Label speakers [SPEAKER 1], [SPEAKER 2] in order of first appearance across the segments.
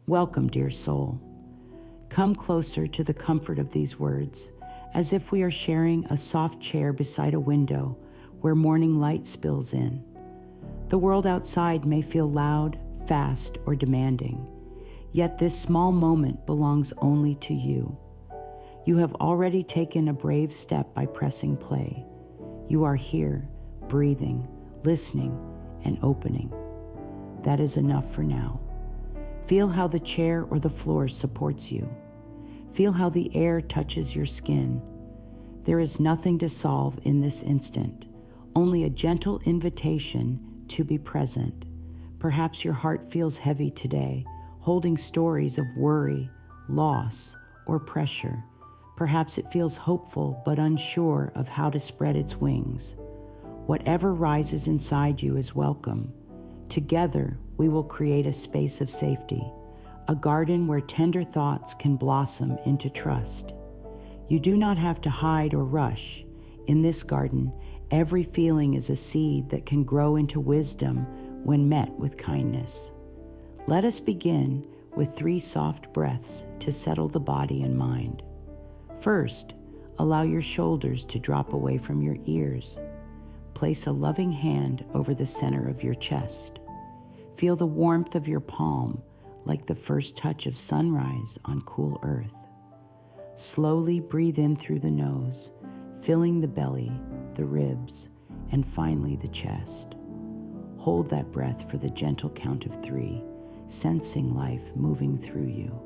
[SPEAKER 1] Welcome, dear soul. Come closer to the comfort of these words, as if we are sharing a soft chair beside a window where morning light spills in. The world outside may feel loud, fast, or demanding, yet this small moment belongs only to you. You have already taken a brave step by pressing play. You are here, breathing, listening, and opening. That is enough for now. Feel how the chair or the floor supports you. Feel how the air touches your skin. There is nothing to solve in this instant, only a gentle invitation to be present. Perhaps your heart feels heavy today, holding stories of worry, loss, or pressure. Perhaps it feels hopeful but unsure of how to spread its wings. Whatever rises inside you is welcome. Together, we will create a space of safety, a garden where tender thoughts can blossom into trust. You do not have to hide or rush. In this garden, every feeling is a seed that can grow into wisdom when met with kindness. Let us begin with 3 soft breaths to settle the body and mind. First, allow your shoulders to drop away from your ears. Place a loving hand over the center of your chest. Feel the warmth of your palm like the first touch of sunrise on cool earth. Slowly breathe in through the nose, filling the belly, the ribs, and finally the chest. Hold that breath for the gentle count of 3, sensing life moving through you.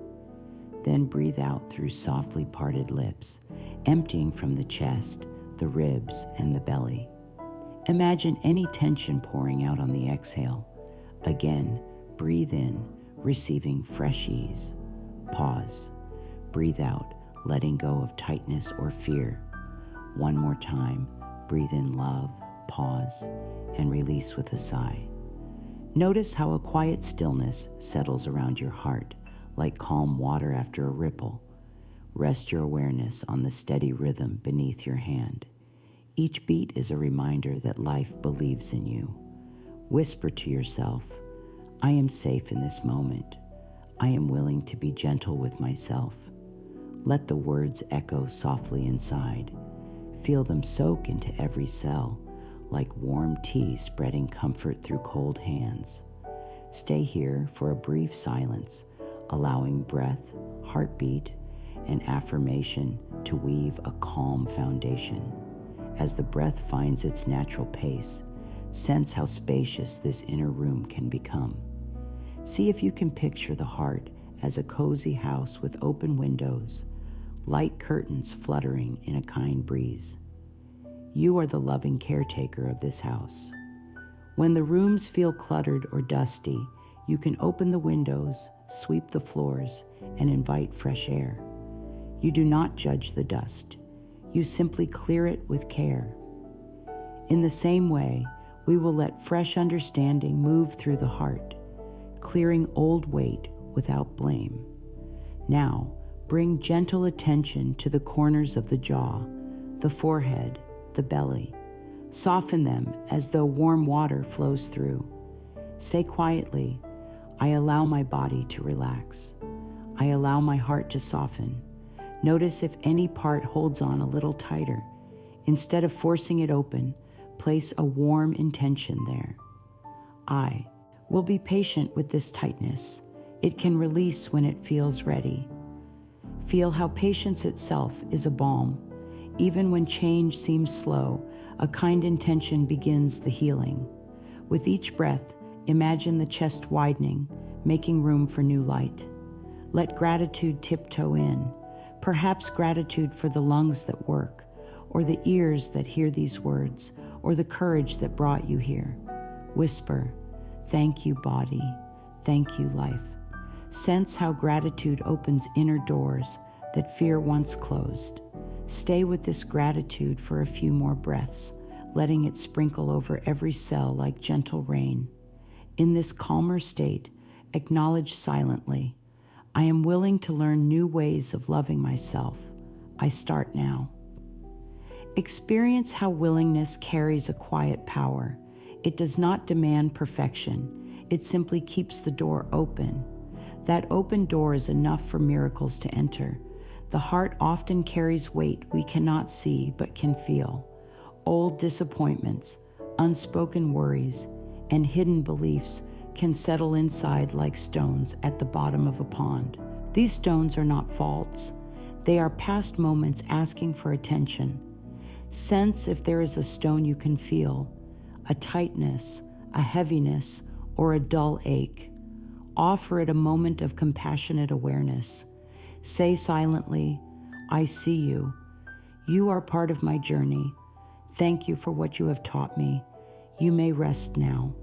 [SPEAKER 1] Then breathe out through softly parted lips, emptying from the chest, the ribs, and the belly. Imagine any tension pouring out on the exhale. Again, breathe in, receiving fresh ease. Pause. Breathe out, letting go of tightness or fear. One more time, breathe in love, pause, and release with a sigh. Notice how a quiet stillness settles around your heart, like calm water after a ripple. Rest your awareness on the steady rhythm beneath your hand. Each beat is a reminder that life believes in you. Whisper to yourself, I am safe in this moment. I am willing to be gentle with myself. Let the words echo softly inside. Feel them soak into every cell, like warm tea spreading comfort through cold hands. Stay here for a brief silence, allowing breath, heartbeat, and affirmation to weave a calm foundation. As the breath finds its natural pace, sense how spacious this inner room can become. See if you can picture the heart as a cozy house with open windows, light curtains fluttering in a kind breeze. You are the loving caretaker of this house. When the rooms feel cluttered or dusty, you can open the windows, sweep the floors, and invite fresh air. You do not judge the dust. You simply clear it with care. In the same way, we will let fresh understanding move through the heart, clearing old weight without blame. Now, bring gentle attention to the corners of the jaw, the forehead, the belly. Soften them as though warm water flows through. Say quietly, I allow my body to relax. I allow my heart to soften. Notice if any part holds on a little tighter. Instead of forcing it open, place a warm intention there. I will be patient with this tightness. It can release when it feels ready. Feel how patience itself is a balm. Even when change seems slow, a kind intention begins the healing. With each breath, imagine the chest widening, making room for new light. Let gratitude tiptoe in, perhaps gratitude for the lungs that work, or the ears that hear these words, or the courage that brought you here. Whisper, thank you, body. Thank you, life. Sense how gratitude opens inner doors that fear once closed. Stay with this gratitude for a few more breaths, letting it sprinkle over every cell like gentle rain. In this calmer state, acknowledge silently, I am willing to learn new ways of loving myself. I start now. Experience how willingness carries a quiet power. It does not demand perfection. It simply keeps the door open. That open door is enough for miracles to enter. The heart often carries weight we cannot see but can feel. Old disappointments, unspoken worries, and hidden beliefs can settle inside like stones at the bottom of a pond. These stones are not faults. They are past moments asking for attention. Sense if there is a stone you can feel, a tightness, a heaviness, or a dull ache. Offer it a moment of compassionate awareness. Say silently, "I see you. You are part of my journey. Thank you for what you have taught me. You may rest now."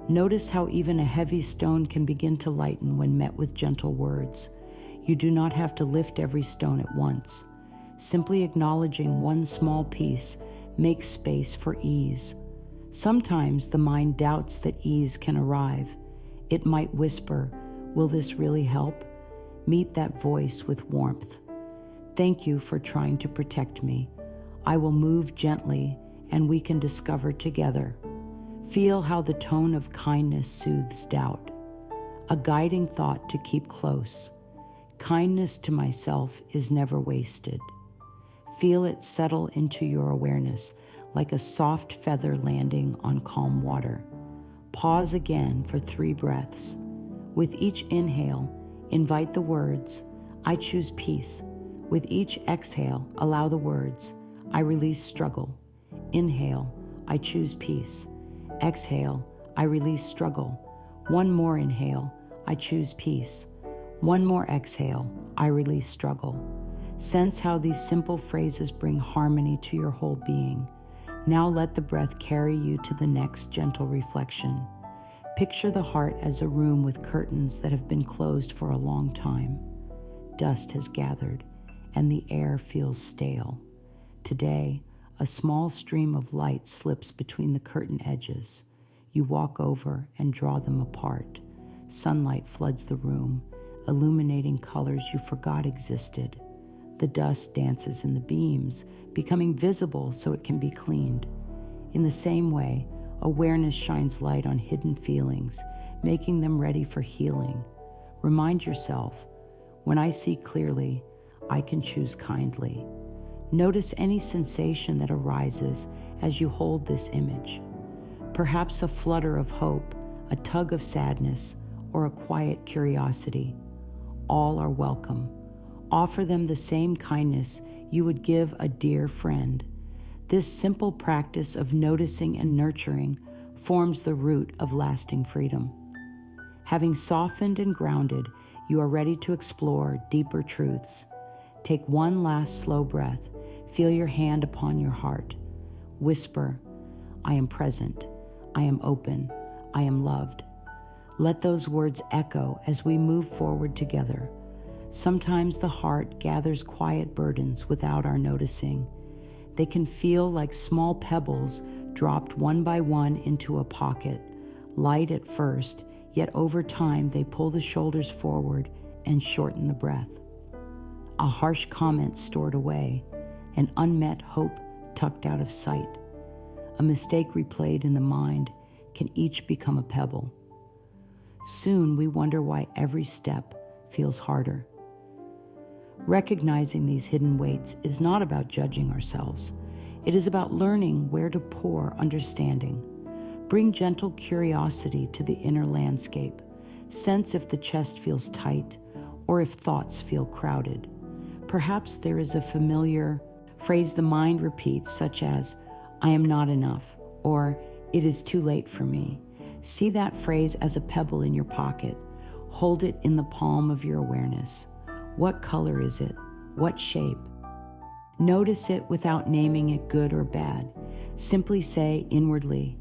[SPEAKER 1] Notice how even a heavy stone can begin to lighten when met with gentle words. You do not have to lift every stone at once. Simply acknowledging one small piece makes space for ease. Sometimes the mind doubts that ease can arrive. It might whisper, "Will this really help?" Meet that voice with warmth. "Thank you for trying to protect me. I will move gently and we can discover together." Feel how the tone of kindness soothes doubt. A guiding thought to keep close. Kindness to myself is never wasted. Feel it settle into your awareness like a soft feather landing on calm water. Pause again for 3 breaths. With each inhale, invite the words, "I choose peace." With each exhale, allow the words, "I release struggle." Inhale, "I choose peace." Exhale, "I release struggle." One more inhale, "I choose peace." One more exhale, "I release struggle." Sense how these simple phrases bring harmony to your whole being. Now let the breath carry you to the next gentle reflection. Picture the heart as a room with curtains that have been closed for a long time. Dust has gathered, and the air feels stale. Today, a small stream of light slips between the curtain edges. You walk over and draw them apart. Sunlight floods the room, illuminating colors you forgot existed. The dust dances in the beams, becoming visible so it can be cleaned. In the same way, awareness shines light on hidden feelings, making them ready for healing. Remind yourself, when I see clearly, I can choose kindly. Notice any sensation that arises as you hold this image. Perhaps a flutter of hope, a tug of sadness, or a quiet curiosity. All are welcome. Offer them the same kindness you would give a dear friend. This simple practice of noticing and nurturing forms the root of lasting freedom. Having softened and grounded, you are ready to explore deeper truths. Take one last slow breath. Feel your hand upon your heart. Whisper, "I am present. I am open. I am loved." Let those words echo as we move forward together. Sometimes the heart gathers quiet burdens without our noticing. They can feel like small pebbles dropped one by one into a pocket, light at first, yet over time they pull the shoulders forward and shorten the breath. A harsh comment stored away, an unmet hope tucked out of sight, a mistake replayed in the mind can each become a pebble. Soon we wonder why every step feels harder. Recognizing these hidden weights is not about judging ourselves. It is about learning where to pour understanding. Bring gentle curiosity to the inner landscape. Sense if the chest feels tight or if thoughts feel crowded. Perhaps there is a familiar phrase the mind repeats, such as, "I am not enough," or "It is too late for me." See that phrase as a pebble in your pocket. Hold it in the palm of your awareness. What color is it? What shape? Notice it without naming it good or bad. Simply say inwardly,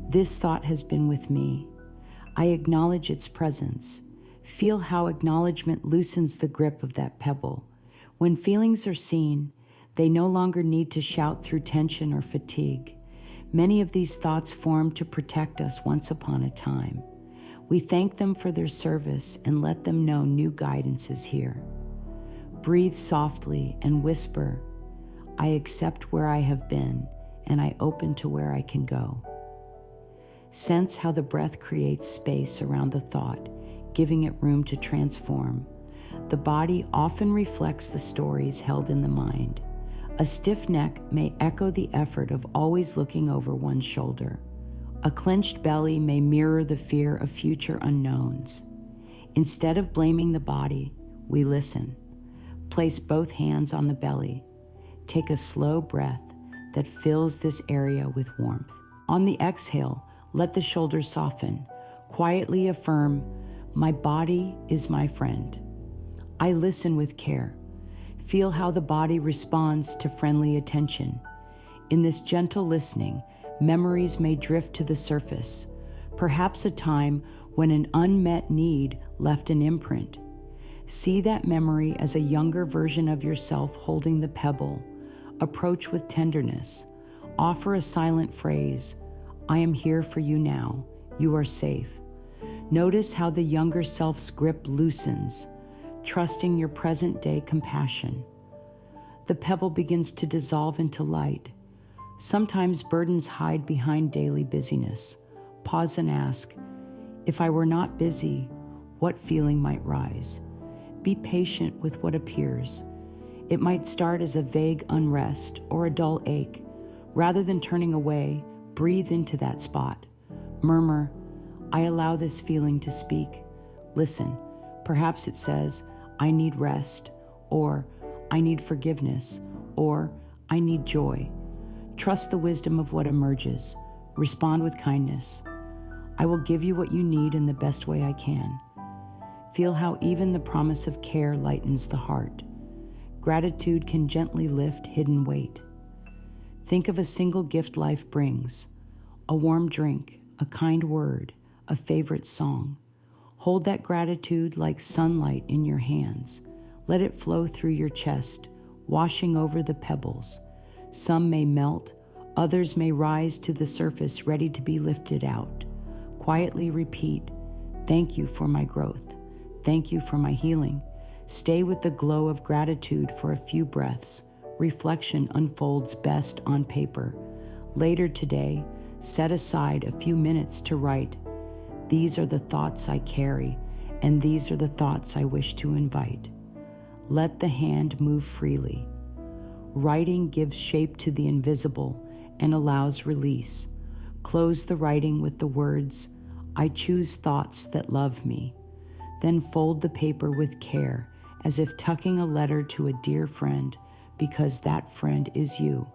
[SPEAKER 1] "This thought has been with me. I acknowledge its presence." Feel how acknowledgement loosens the grip of that pebble. When feelings are seen, they no longer need to shout through tension or fatigue. Many of these thoughts formed to protect us once upon a time. We thank them for their service and let them know new guidance is here. Breathe softly and whisper, "I accept where I have been and I open to where I can go." Sense how the breath creates space around the thought, giving it room to transform. The body often reflects the stories held in the mind. A stiff neck may echo the effort of always looking over one's shoulder. A clenched belly may mirror the fear of future unknowns. Instead of blaming the body, we listen. Place both hands on the belly. Take a slow breath that fills this area with warmth. On the exhale, let the shoulders soften. Quietly affirm, "My body is my friend." I listen with care. Feel how the body responds to friendly attention. In this gentle listening, memories may drift to the surface, perhaps a time when an unmet need left an imprint. See that memory as a younger version of yourself holding the pebble. Approach with tenderness. Offer a silent phrase, "I am here for you now. You are safe." Notice how the younger self's grip loosens, trusting your present-day compassion. The pebble begins to dissolve into light. Sometimes burdens hide behind daily busyness. Pause and ask, "If I were not busy, what feeling might rise?" Be patient with what appears. It might start as a vague unrest or a dull ache. Rather than turning away, breathe into that spot. Murmur, "I allow this feeling to speak." Listen. Perhaps it says, "I need rest," or "I need forgiveness," or "I need joy." Trust the wisdom of what emerges. Respond with kindness. "I will give you what you need in the best way I can." Feel how even the promise of care lightens the heart. Gratitude can gently lift hidden weight. Think of a single gift life brings: a warm drink, a kind word, a favorite song. Hold that gratitude like sunlight in your hands. Let it flow through your chest, washing over the pebbles. Some may melt, others may rise to the surface, ready to be lifted out. Quietly repeat, "Thank you for my growth. Thank you for my healing." Stay with the glow of gratitude for a few breaths. Reflection unfolds best on paper. Later today, set aside a few minutes to write, "These are the thoughts I carry, and these are the thoughts I wish to invite." Let the hand move freely. Writing gives shape to the invisible and allows release. Close the writing with the words, "I choose thoughts that love me." Then fold the paper with care, as if tucking a letter to a dear friend, because that friend is you.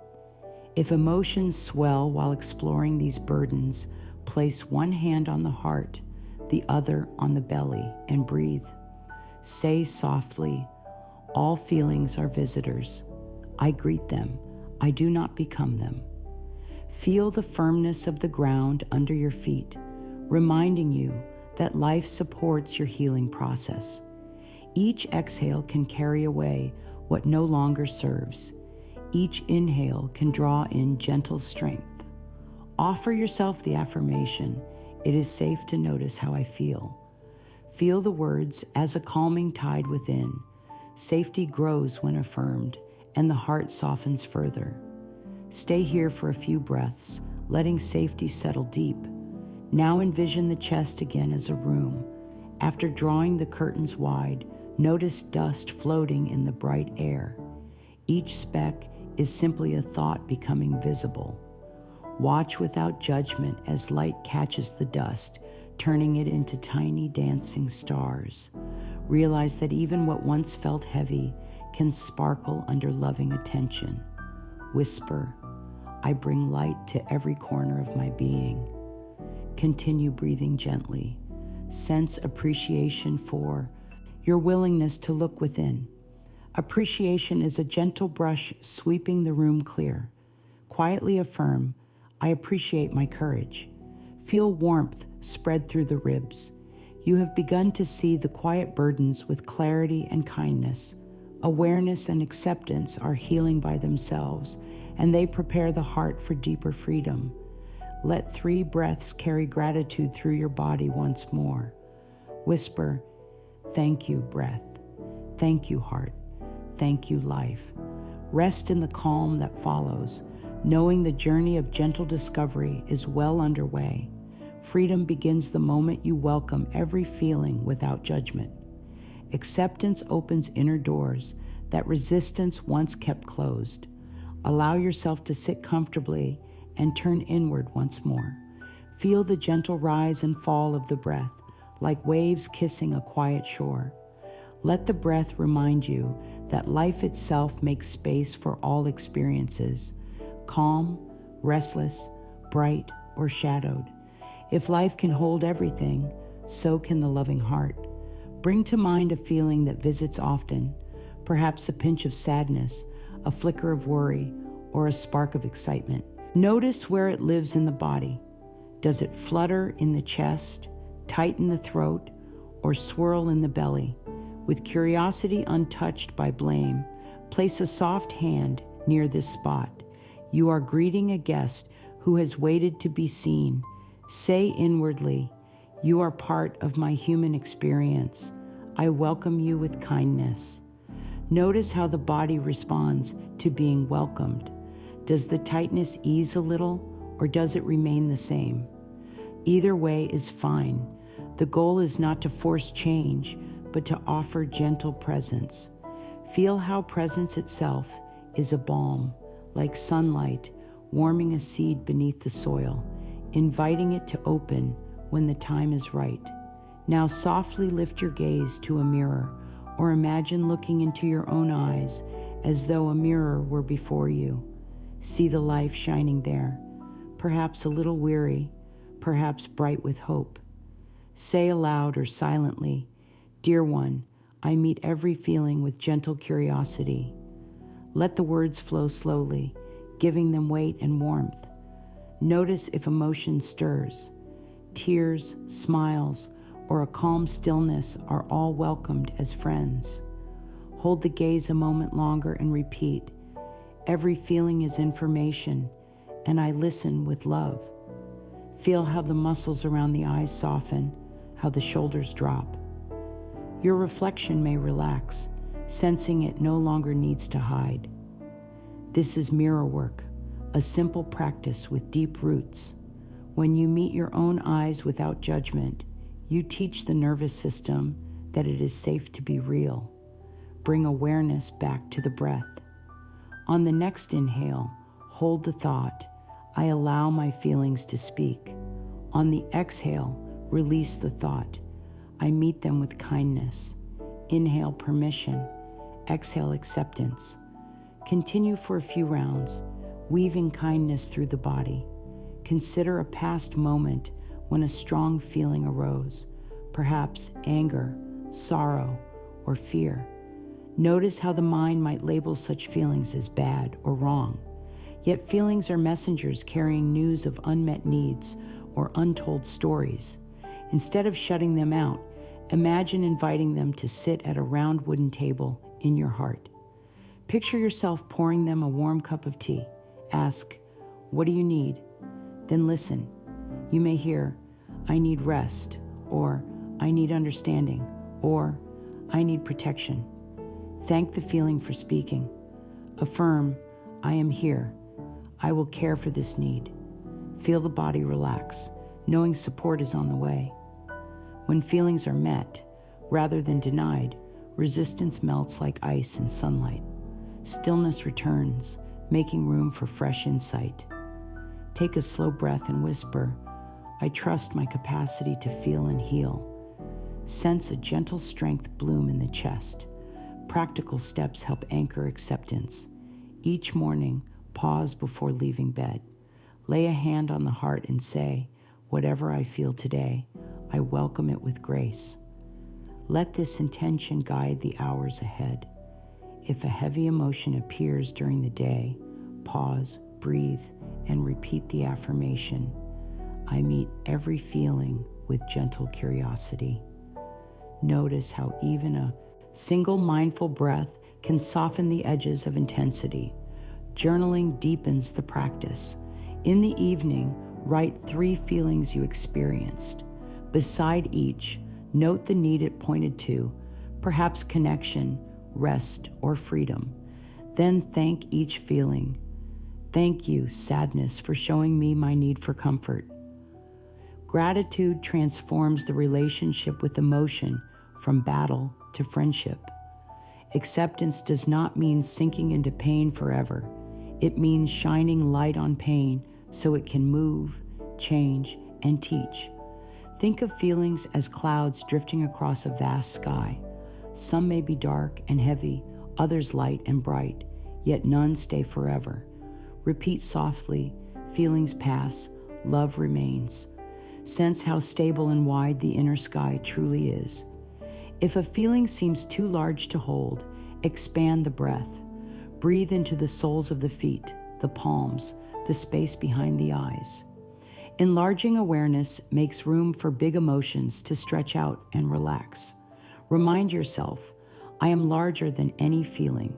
[SPEAKER 1] If emotions swell while exploring these burdens, place one hand on the heart, the other on the belly, and breathe. Say softly, "All feelings are visitors. I greet them. I do not become them." Feel the firmness of the ground under your feet, reminding you that life supports your healing process. Each exhale can carry away what no longer serves. Each inhale can draw in gentle strength. Offer yourself the affirmation, "It is safe to notice how I feel." Feel the words as a calming tide within. Safety grows when affirmed, and the heart softens further. Stay here for a few breaths, letting safety settle deep. Now envision the chest again as a room. After drawing the curtains wide, notice dust floating in the bright air. Each speck is simply a thought becoming visible. Watch without judgment as light catches the dust, turning it into tiny dancing stars. Realize that even what once felt heavy can sparkle under loving attention. Whisper, "I bring light to every corner of my being." Continue breathing gently. Sense appreciation for your willingness to look within. Appreciation is a gentle brush sweeping the room clear. Quietly affirm, "I appreciate my courage." Feel warmth spread through the ribs. You have begun to see the quiet burdens with clarity and kindness. Awareness and acceptance are healing by themselves, and they prepare the heart for deeper freedom. Let 3 breaths carry gratitude through your body once more. Whisper, "Thank you, breath. Thank you, heart. Thank you, life." Rest in the calm that follows, knowing the journey of gentle discovery is well underway. Freedom begins the moment you welcome every feeling without judgment. Acceptance opens inner doors that resistance once kept closed. Allow yourself to sit comfortably and turn inward once more. Feel the gentle rise and fall of the breath, like waves kissing a quiet shore. Let the breath remind you that life itself makes space for all experiences, calm, restless, bright, or shadowed. If life can hold everything, so can the loving heart. Bring to mind a feeling that visits often, perhaps a pinch of sadness, a flicker of worry, or a spark of excitement. Notice where it lives in the body. Does it flutter in the chest, tighten the throat, or swirl in the belly? With curiosity untouched by blame, place a soft hand near this spot. You are greeting a guest who has waited to be seen. Say inwardly, "You are part of my human experience. I welcome you with kindness." Notice how the body responds to being welcomed. Does the tightness ease a little, or does it remain the same? Either way is fine. The goal is not to force change, but to offer gentle presence. Feel how presence itself is a balm, like sunlight warming a seed beneath the soil, inviting it to open when the time is right. Now softly lift your gaze to a mirror, or imagine looking into your own eyes as though a mirror were before you. See the life shining there, perhaps a little weary, perhaps bright with hope. Say aloud or silently, "Dear one, I meet every feeling with gentle curiosity." Let the words flow slowly, giving them weight and warmth. Notice if emotion stirs. Tears, smiles, or a calm stillness are all welcomed as friends. Hold the gaze a moment longer and repeat, "Every feeling is information, and I listen with love." Feel how the muscles around the eyes soften, how the shoulders drop. Your reflection may relax, sensing it no longer needs to hide. This is mirror work, a simple practice with deep roots. When you meet your own eyes without judgment, you teach the nervous system that it is safe to be real. Bring awareness back to the breath. On the next inhale, hold the thought, "I allow my feelings to speak." On the exhale, release the thought, "I meet them with kindness." Inhale permission, exhale acceptance. Continue for a few rounds, weaving kindness through the body. Consider a past moment when a strong feeling arose, perhaps anger, sorrow, or fear. Notice how the mind might label such feelings as bad or wrong. Yet feelings are messengers carrying news of unmet needs or untold stories. Instead of shutting them out, imagine inviting them to sit at a round wooden table in your heart. Picture yourself pouring them a warm cup of tea. Ask, "What do you need?" Then listen. You may hear, "I need rest," or "I need understanding," or "I need protection." Thank the feeling for speaking. Affirm, "I am here. I will care for this need." Feel the body relax, knowing support is on the way. When feelings are met, rather than denied, resistance melts like ice in sunlight. Stillness returns, making room for fresh insight. Take a slow breath and whisper, "I trust my capacity to feel and heal." Sense a gentle strength bloom in the chest. Practical steps help anchor acceptance. Each morning, pause before leaving bed. Lay a hand on the heart and say, "Whatever I feel today, I welcome it with grace." Let this intention guide the hours ahead. If a heavy emotion appears during the day, pause, breathe, and repeat the affirmation, "I meet every feeling with gentle curiosity." Notice how even a single mindful breath can soften the edges of intensity. Journaling deepens the practice. In the evening, write 3 feelings you experienced. Beside each, note the need it pointed to, perhaps connection, rest, or freedom. Then thank each feeling. "Thank you, sadness, for showing me my need for comfort." Gratitude transforms the relationship with emotion from battle to friendship. Acceptance does not mean sinking into pain forever. It means shining light on pain so it can move, change, and teach. Think of feelings as clouds drifting across a vast sky. Some may be dark and heavy, others light and bright, yet none stay forever. Repeat softly, feelings pass, love remains. Sense how stable and wide the inner sky truly is. If a feeling seems too large to hold, expand the breath. Breathe into the soles of the feet, the palms, the space behind the eyes. Enlarging awareness makes room for big emotions to stretch out and relax. Remind yourself, I am larger than any feeling.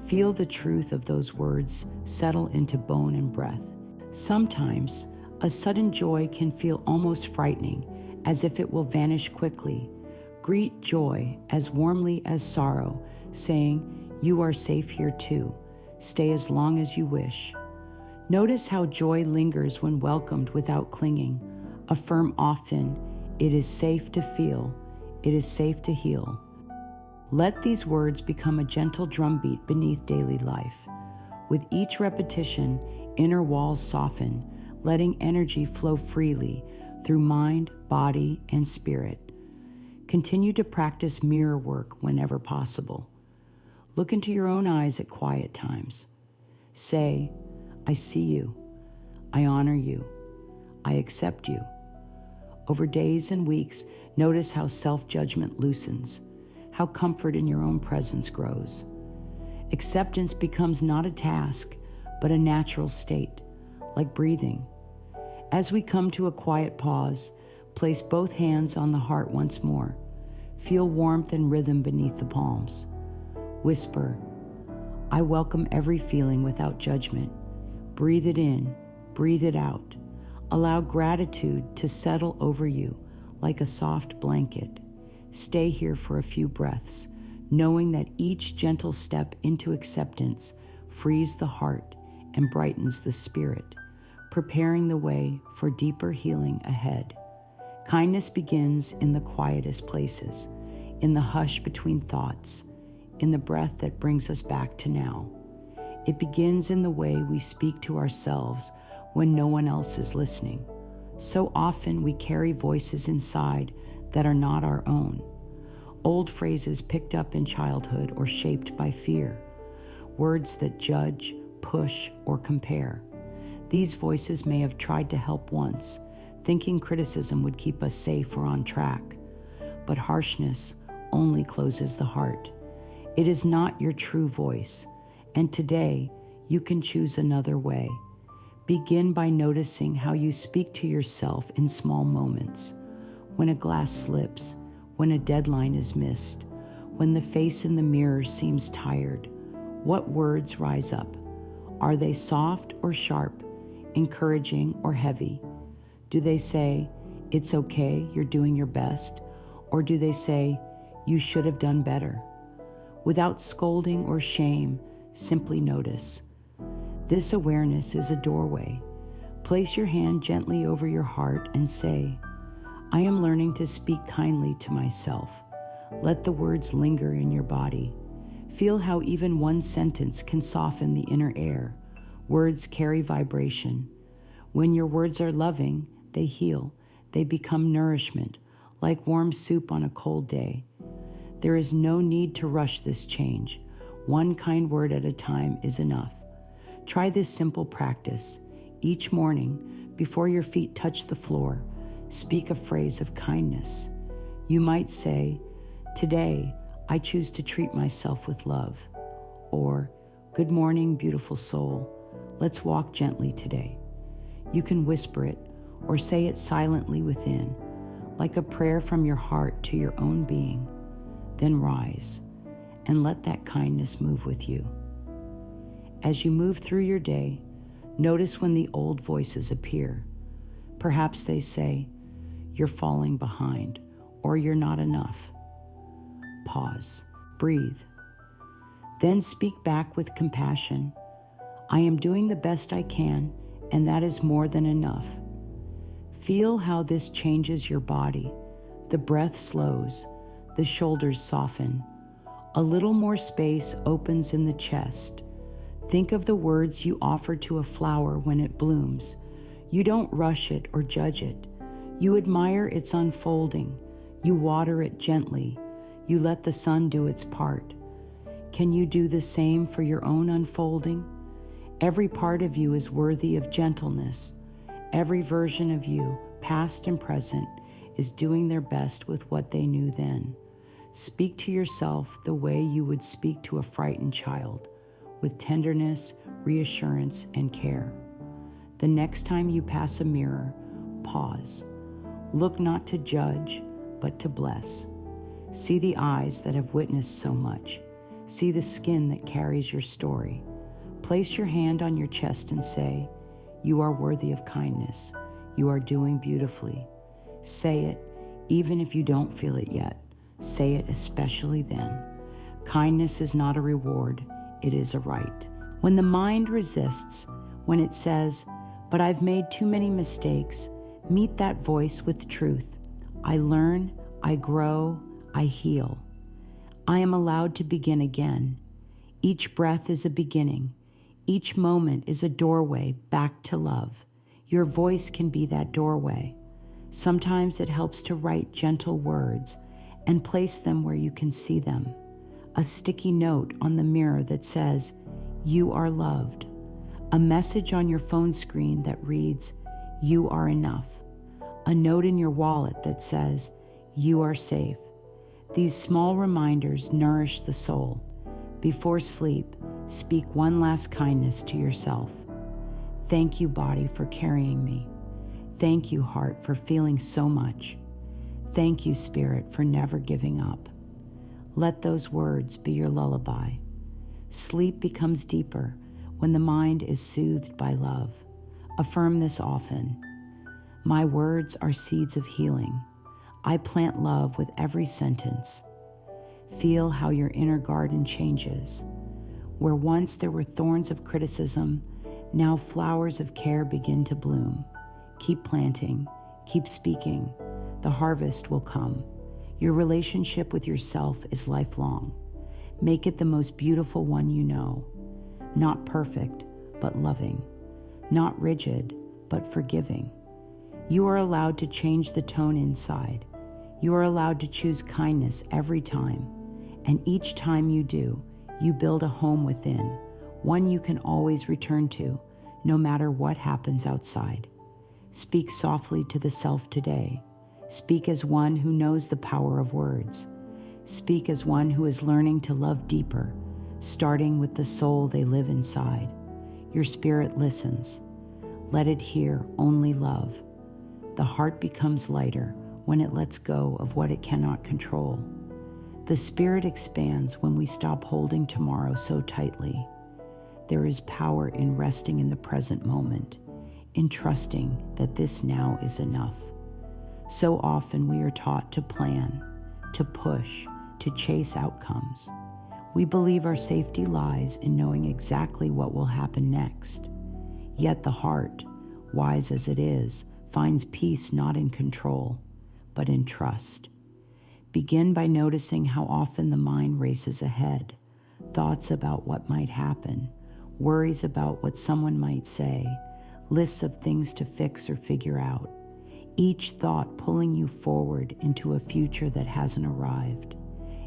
[SPEAKER 1] Feel the truth of those words settle into bone and breath. Sometimes, a sudden joy can feel almost frightening, as if it will vanish quickly. Greet joy as warmly as sorrow, saying, you are safe here too. Stay as long as you wish. Notice how joy lingers when welcomed without clinging. Affirm often, it is safe to feel, it is safe to heal. Let these words become a gentle drumbeat beneath daily life. With each repetition, inner walls soften, letting energy flow freely through mind, body, and spirit. Continue to practice mirror work whenever possible. Look into your own eyes at quiet times. Say, I see you. I honor you. I accept you. Over days and weeks, notice how self-judgment loosens, how comfort in your own presence grows. Acceptance becomes not a task, but a natural state, like breathing. As we come to a quiet pause, place both hands on the heart once more. Feel warmth and rhythm beneath the palms. Whisper, I welcome every feeling without judgment. Breathe it in, breathe it out. Allow gratitude to settle over you like a soft blanket. Stay here for a few breaths, knowing that each gentle step into acceptance frees the heart and brightens the spirit, preparing the way for deeper healing ahead. Kindness begins in the quietest places, in the hush between thoughts, in the breath that brings us back to now. It begins in the way we speak to ourselves when no one else is listening. So often we carry voices inside that are not our own. Old phrases picked up in childhood or shaped by fear. Words that judge, push, or compare. These voices may have tried to help once, thinking criticism would keep us safe or on track. But harshness only closes the heart. It is not your true voice, and today you can choose another way. Begin by noticing how you speak to yourself in small moments. When a glass slips, when a deadline is missed, when the face in the mirror seems tired, what words rise up? Are they soft or sharp, encouraging or heavy? Do they say, it's okay, you're doing your best? Or do they say, you should have done better? Without scolding or shame, simply notice. This awareness is a doorway. Place your hand gently over your heart and say, I am learning to speak kindly to myself. Let the words linger in your body. Feel how even one sentence can soften the inner air. Words carry vibration. When your words are loving, they heal. They become nourishment, like warm soup on a cold day. There is no need to rush this change. One kind word at a time is enough. Try this simple practice. Each morning, before your feet touch the floor, speak a phrase of kindness. You might say, today, I choose to treat myself with love. Or, good morning, beautiful soul. Let's walk gently today. You can whisper it or say it silently within, like a prayer from your heart to your own being. Then rise and let that kindness move with you. As you move through your day, notice when the old voices appear. Perhaps they say, you're falling behind, or you're not enough. Pause, breathe. Then speak back with compassion. I am doing the best I can, and that is more than enough. Feel how this changes your body. The breath slows, the shoulders soften. A little more space opens in the chest. Think of the words you offer to a flower when it blooms. You don't rush it or judge it. You admire its unfolding. You water it gently. You let the sun do its part. Can you do the same for your own unfolding? Every part of you is worthy of gentleness. Every version of you, past and present, is doing their best with what they knew then. Speak to yourself the way you would speak to a frightened child, with tenderness, reassurance, and care. The next time you pass a mirror, pause. Look not to judge, but to bless. See the eyes that have witnessed so much. See the skin that carries your story. Place your hand on your chest and say, "You are worthy of kindness. You are doing beautifully." Say it, even if you don't feel it yet. Say it especially then. Kindness is not a reward, it is a right. When the mind resists, when it says, "But I've made too many mistakes," meet that voice with truth. I learn, I grow, I heal. I am allowed to begin again. Each breath is a beginning. Each moment is a doorway back to love. Your voice can be that doorway. Sometimes it helps to write gentle words and place them where you can see them. A sticky note on the mirror that says, "You are loved." A message on your phone screen that reads, "You are enough." A note in your wallet that says, "You are safe." These small reminders nourish the soul. Before sleep, speak one last kindness to yourself. Thank you, body, for carrying me. Thank you, heart, for feeling so much. Thank you, spirit, for never giving up. Let those words be your lullaby. Sleep becomes deeper when the mind is soothed by love. Affirm this often. My words are seeds of healing. I plant love with every sentence. Feel how your inner garden changes. Where once there were thorns of criticism, now flowers of care begin to bloom. Keep planting, keep speaking. The harvest will come. Your relationship with yourself is lifelong. Make it the most beautiful one you know. Not perfect, but loving. Not rigid, but forgiving. You are allowed to change the tone inside. You are allowed to choose kindness every time. And each time you do, you build a home within, one you can always return to, no matter what happens outside. Speak softly to the self today. Speak as one who knows the power of words. Speak as one who is learning to love deeper, starting with the soul they live inside. Your spirit listens. Let it hear only love. The heart becomes lighter when it lets go of what it cannot control. The spirit expands when we stop holding tomorrow so tightly. There is power in resting in the present moment, in trusting that this now is enough. So often we are taught to plan, to push, to chase outcomes. We believe our safety lies in knowing exactly what will happen next. Yet the heart, wise as it is, finds peace not in control, but in trust. Begin by noticing how often the mind races ahead, thoughts about what might happen, worries about what someone might say, lists of things to fix or figure out, each thought pulling you forward into a future that hasn't arrived.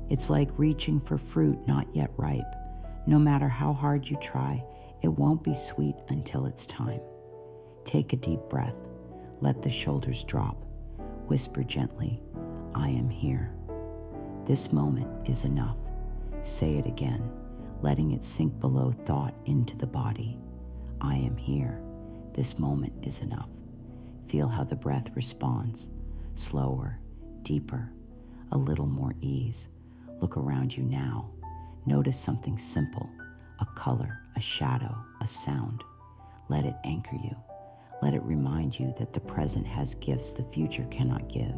[SPEAKER 1] It's like reaching for fruit not yet ripe. No matter how hard you try, it won't be sweet until it's time. Take a deep breath. Let the shoulders drop. Whisper gently, I am here. This moment is enough. Say it again, letting it sink below thought into the body. I am here. This moment is enough. Feel how the breath responds. Slower, deeper, a little more ease. Look around you now. Notice something simple, a color, a shadow, a sound. Let it anchor you. Let it remind you that the present has gifts the future cannot give.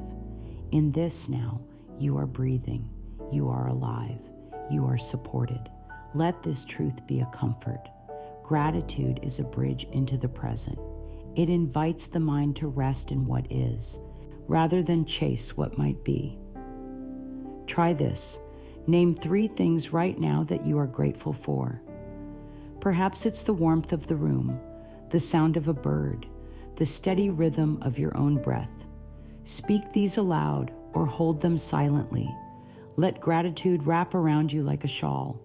[SPEAKER 1] In this now, you are breathing, you are alive, you are supported. Let this truth be a comfort. Gratitude is a bridge into the present. It invites the mind to rest in what is, rather than chase what might be. Try this. Name 3 things right now that you are grateful for. Perhaps it's the warmth of the room, the sound of a bird, the steady rhythm of your own breath. Speak these aloud or hold them silently. Let gratitude wrap around you like a shawl.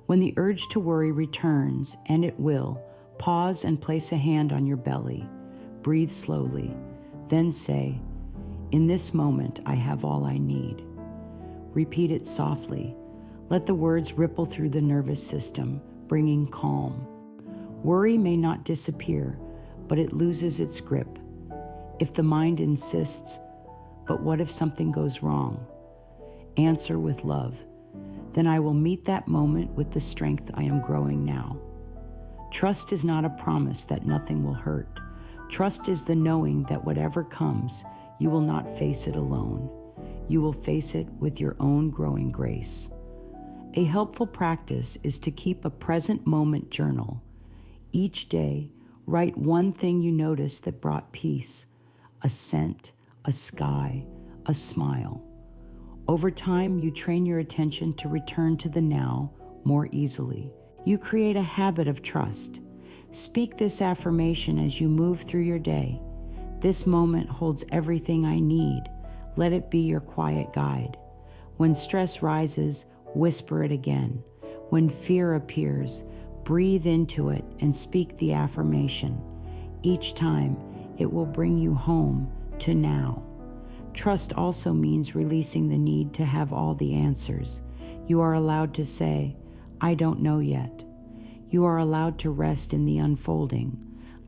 [SPEAKER 1] When the urge to worry returns, and it will, pause and place a hand on your belly. Breathe slowly. Then say, "In this moment, I have all I need." Repeat it softly. Let the words ripple through the nervous system, bringing calm. Worry may not disappear, but it loses its grip. If the mind insists, "But what if something goes wrong?" Answer with love. "Then I will meet that moment with the strength I am growing now." Trust is not a promise that nothing will hurt. Trust is the knowing that whatever comes, you will not face it alone. You will face it with your own growing grace. A helpful practice is to keep a present moment journal. Each day, write one thing you noticed that brought peace, a scent, a sky, a smile. Over time, you train your attention to return to the now more easily. You create a habit of trust. Speak this affirmation as you move through your day. "This moment holds everything I need." Let it be your quiet guide. When stress rises, whisper it again. When fear appears, breathe into it and speak the affirmation. Each time, it will bring you home to now. Trust also means releasing the need to have all the answers. You are allowed to say, "I don't know yet." You are allowed to rest in the unfolding.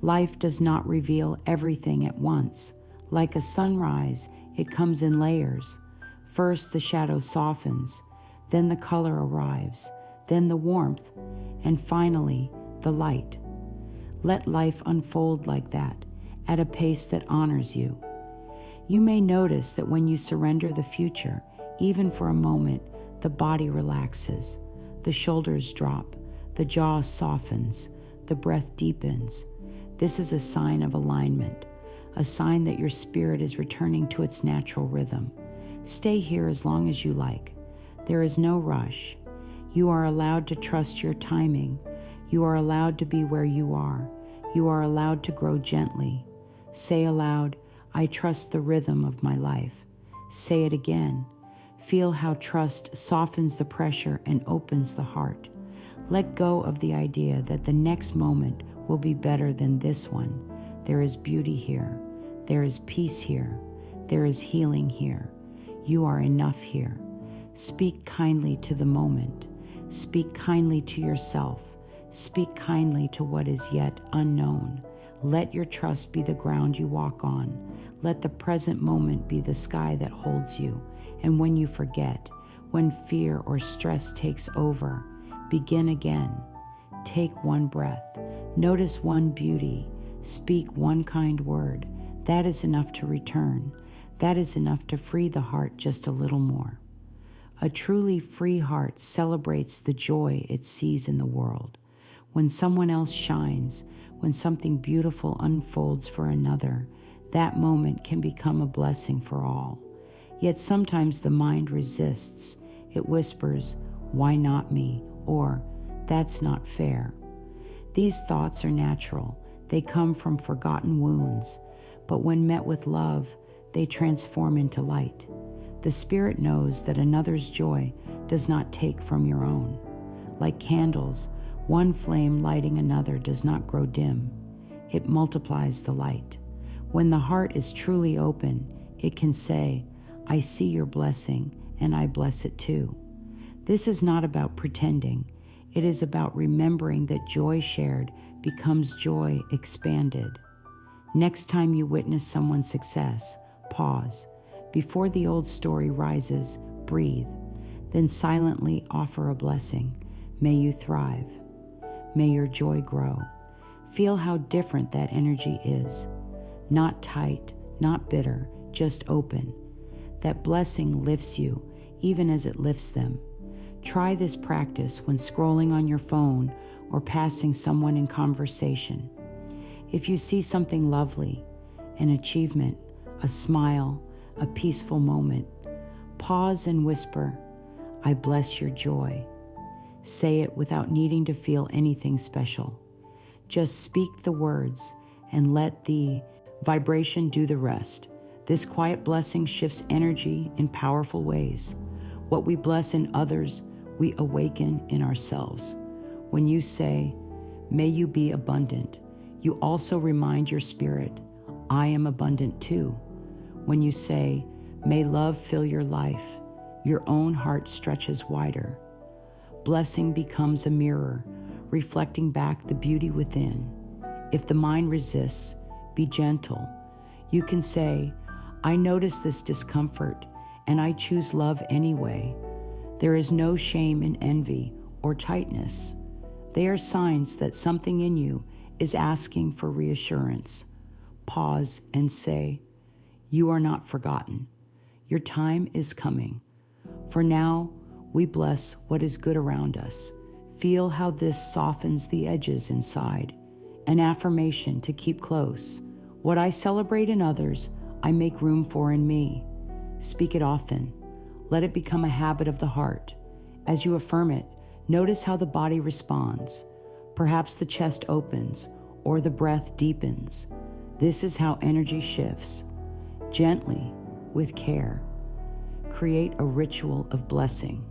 [SPEAKER 1] Life does not reveal everything at once. Like a sunrise, it comes in layers. First, the shadow softens, then the color arrives, then the warmth, and finally, the light. Let life unfold like that, at a pace that honors you. You may notice that when you surrender the future, even for a moment, the body relaxes, the shoulders drop, the jaw softens, the breath deepens. This is a sign of alignment, a sign that your spirit is returning to its natural rhythm. Stay here as long as you like. There is no rush. You are allowed to trust your timing. You are allowed to be where you are. You are allowed to grow gently. Say aloud, "I trust the rhythm of my life." Say it again. Feel how trust softens the pressure and opens the heart. Let go of the idea that the next moment will be better than this one. There is beauty here. There is peace here. There is healing here. You are enough here. Speak kindly to the moment. Speak kindly to yourself. Speak kindly to what is yet unknown. Let your trust be the ground you walk on. Let the present moment be the sky that holds you. And when you forget, when fear or stress takes over, begin again. Take one breath. Notice one beauty. Speak one kind word. That is enough to return. That is enough to free the heart just a little more. A truly free heart celebrates the joy it sees in the world. When someone else shines, when something beautiful unfolds for another, that moment can become a blessing for all. Yet sometimes the mind resists. It whispers, "Why not me?" or "That's not fair." These thoughts are natural. They come from forgotten wounds. But when met with love, they transform into light. The spirit knows that another's joy does not take from your own. Like candles, one flame lighting another does not grow dim. It multiplies the light. When the heart is truly open, it can say, "I see your blessing, and I bless it too." This is not about pretending. It is about remembering that joy shared becomes joy expanded. Next time you witness someone's success, pause. Before the old story rises, breathe. Then silently offer a blessing. May you thrive. May your joy grow. Feel how different that energy is. Not tight, not bitter, just open. That blessing lifts you, even as it lifts them. Try this practice when scrolling on your phone or passing someone in conversation. If you see something lovely, an achievement, a smile, a peaceful moment, pause and whisper, "I bless your joy." Say it without needing to feel anything special. Just speak the words and let the vibration do the rest. This quiet blessing shifts energy in powerful ways. What we bless in others, we awaken in ourselves. When you say, "May you be abundant," you also remind your spirit, "I am abundant too." When you say, "May love fill your life," your own heart stretches wider. Blessing becomes a mirror, reflecting back the beauty within. If the mind resists, be gentle. You can say, "I notice this discomfort, and I choose love anyway." There is no shame in envy or tightness. They are signs that something in you is asking for reassurance. Pause and say, "You are not forgotten. Your time is coming." For now, we bless what is good around us. Feel how this softens the edges inside. An affirmation to keep close. What I celebrate in others, I make room for in me. Speak it often. Let it become a habit of the heart. As you affirm it, notice how the body responds. Perhaps the chest opens or the breath deepens. This is how energy shifts. Gently, with care, create a ritual of blessing.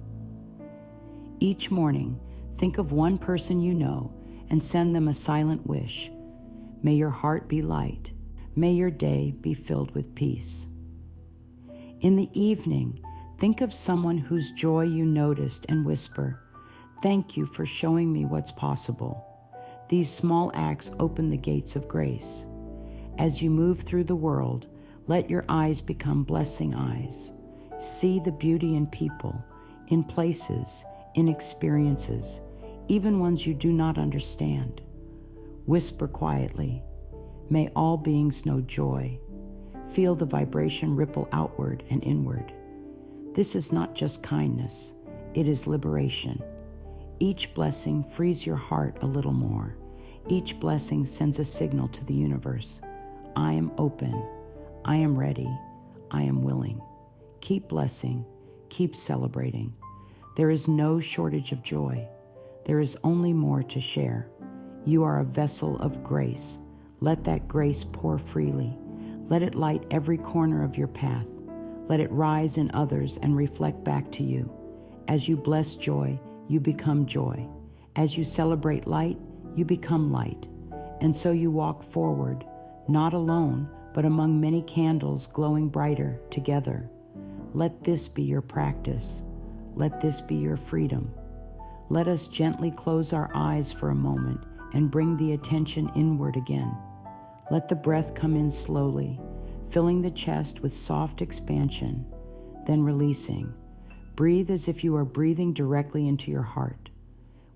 [SPEAKER 1] Each morning, think of one person you know and send them a silent wish. May your heart be light. May your day be filled with peace. In the evening, think of someone whose joy you noticed and whisper, "Thank you for showing me what's possible." These small acts open the gates of grace. As you move through the world, let your eyes become blessing eyes. See the beauty in people, in places, in experiences, even ones you do not understand. Whisper quietly, "May all beings know joy." Feel the vibration ripple outward and inward. This is not just kindness, it is liberation. Each blessing frees your heart a little more. Each blessing sends a signal to the universe. I am open, I am ready, I am willing. Keep blessing, keep celebrating. There is no shortage of joy. There is only more to share. You are a vessel of grace. Let that grace pour freely. Let it light every corner of your path. Let it rise in others and reflect back to you. As you bless joy, you become joy. As you celebrate light, you become light. And so you walk forward, not alone, but among many candles glowing brighter together. Let this be your practice. Let this be your freedom. Let us gently close our eyes for a moment and bring the attention inward again. Let the breath come in slowly, filling the chest with soft expansion, then releasing. Breathe as if you are breathing directly into your heart.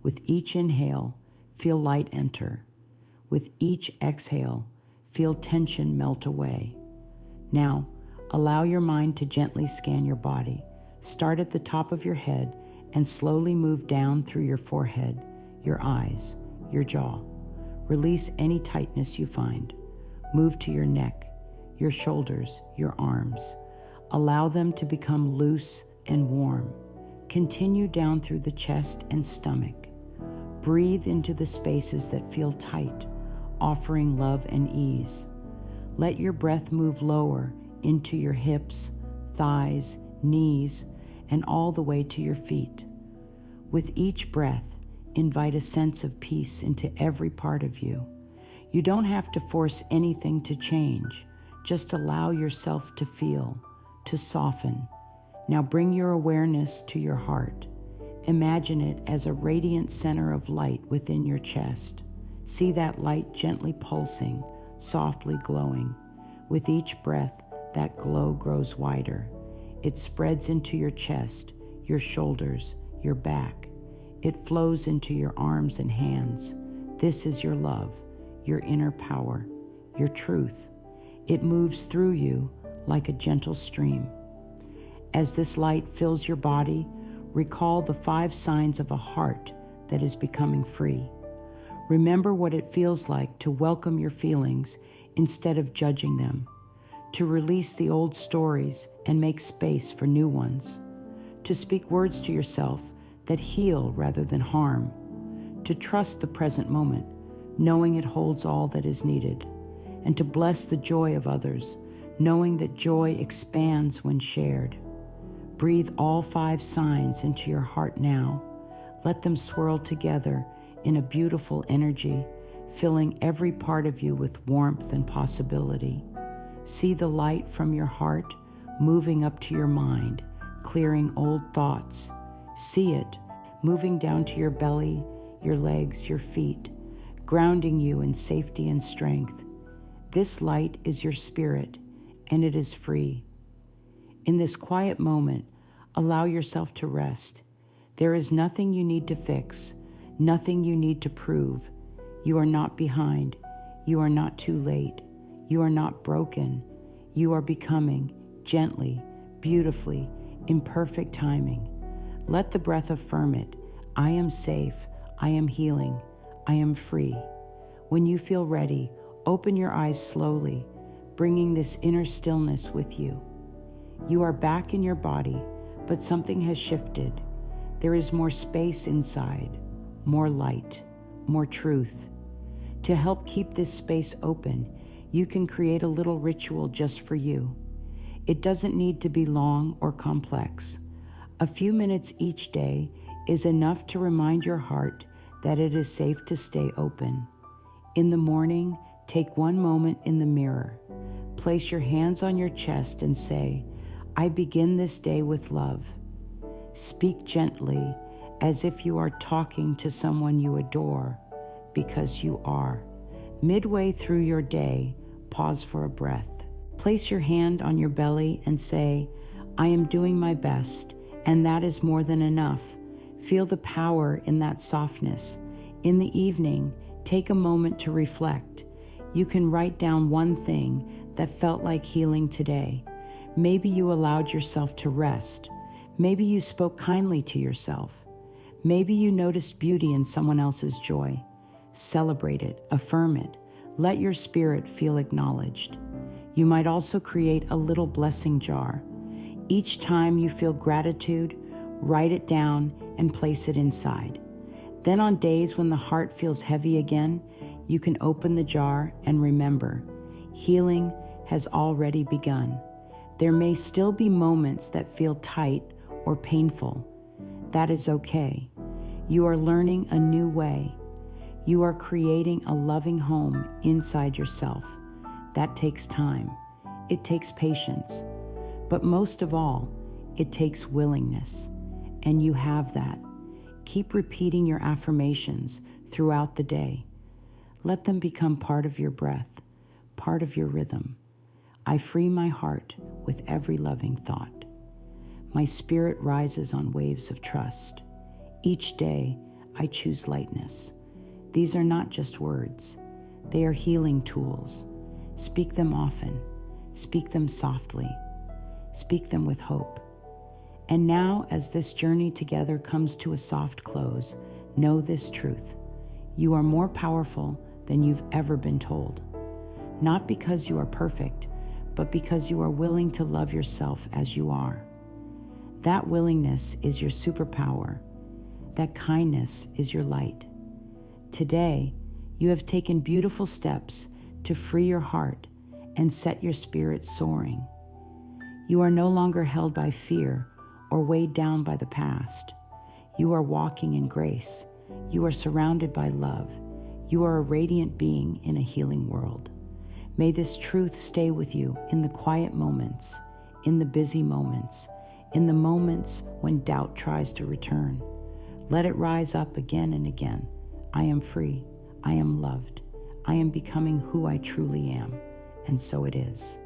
[SPEAKER 1] With each inhale, feel light enter. With each exhale, feel tension melt away. Now, allow your mind to gently scan your body. Start at the top of your head and slowly move down through your forehead, your eyes, your jaw. Release any tightness you find. Move to your neck, your shoulders, your arms. Allow them to become loose and warm. Continue down through the chest and stomach. Breathe into the spaces that feel tight, offering love and ease. Let your breath move lower into your hips, thighs, knees, and all the way to your feet. With each breath, invite a sense of peace into every part of you. You don't have to force anything to change. Just allow yourself to feel, to soften. Now bring your awareness to your heart. Imagine it as a radiant center of light within your chest. See that light gently pulsing, softly glowing. With each breath, that glow grows wider. It spreads into your chest, your shoulders, your back. It flows into your arms and hands. This is your love, your inner power, your truth. It moves through you like a gentle stream. As this light fills your body, recall the 5 signs of a heart that is becoming free. Remember what it feels like to welcome your feelings instead of judging them, to release the old stories and make space for new ones, to speak words to yourself that heal rather than harm, to trust the present moment, knowing it holds all that is needed, and to bless the joy of others, knowing that joy expands when shared. Breathe all 5 signs into your heart now. Let them swirl together in a beautiful energy, filling every part of you with warmth and possibility. See the light from your heart moving up to your mind, clearing old thoughts. See it moving down to your belly, your legs, your feet, grounding you in safety and strength. This light is your spirit, and it is free. In this quiet moment, allow yourself to rest. There is nothing you need to fix, nothing you need to prove. You are not behind. You are not too late. You are not broken. You are becoming, gently, beautifully, in perfect timing. Let the breath affirm it. I am safe. I am healing. I am free. When you feel ready, open your eyes slowly, bringing this inner stillness with you. You are back in your body, but something has shifted. There is more space inside, more light, more truth. To help keep this space open, you can create a little ritual just for you. It doesn't need to be long or complex. A few minutes each day is enough to remind your heart that it is safe to stay open. In the morning, take one moment in the mirror. Place your hands on your chest and say, I begin this day with love. Speak gently as if you are talking to someone you adore, because you are. Midway through your day, pause for a breath. Place your hand on your belly and say, I am doing my best, and that is more than enough. Feel the power in that softness. In the evening, take a moment to reflect. You can write down one thing that felt like healing today. Maybe you allowed yourself to rest. Maybe you spoke kindly to yourself. Maybe you noticed beauty in someone else's joy. Celebrate it, affirm it. Let your spirit feel acknowledged. You might also create a little blessing jar. Each time you feel gratitude, write it down and place it inside. Then on days when the heart feels heavy again, you can open the jar and remember, healing has already begun. There may still be moments that feel tight or painful. That is okay. You are learning a new way. You are creating a loving home inside yourself. That takes time. It takes patience. But most of all, it takes willingness. And you have that. Keep repeating your affirmations throughout the day. Let them become part of your breath, part of your rhythm. I free my heart with every loving thought. My spirit rises on waves of trust. Each day, I choose lightness. These are not just words. They are healing tools. Speak them often. Speak them softly. Speak them with hope. And now, as this journey together comes to a soft close, know this truth. You are more powerful than you've ever been told. Not because you are perfect, but because you are willing to love yourself as you are. That willingness is your superpower. That kindness is your light. Today, you have taken beautiful steps to free your heart and set your spirit soaring. You are no longer held by fear or weighed down by the past. You are walking in grace. You are surrounded by love. You are a radiant being in a healing world. May this truth stay with you in the quiet moments, in the busy moments, in the moments when doubt tries to return. Let it rise up again and again. I am free. I am loved. I am becoming who I truly am. And so it is.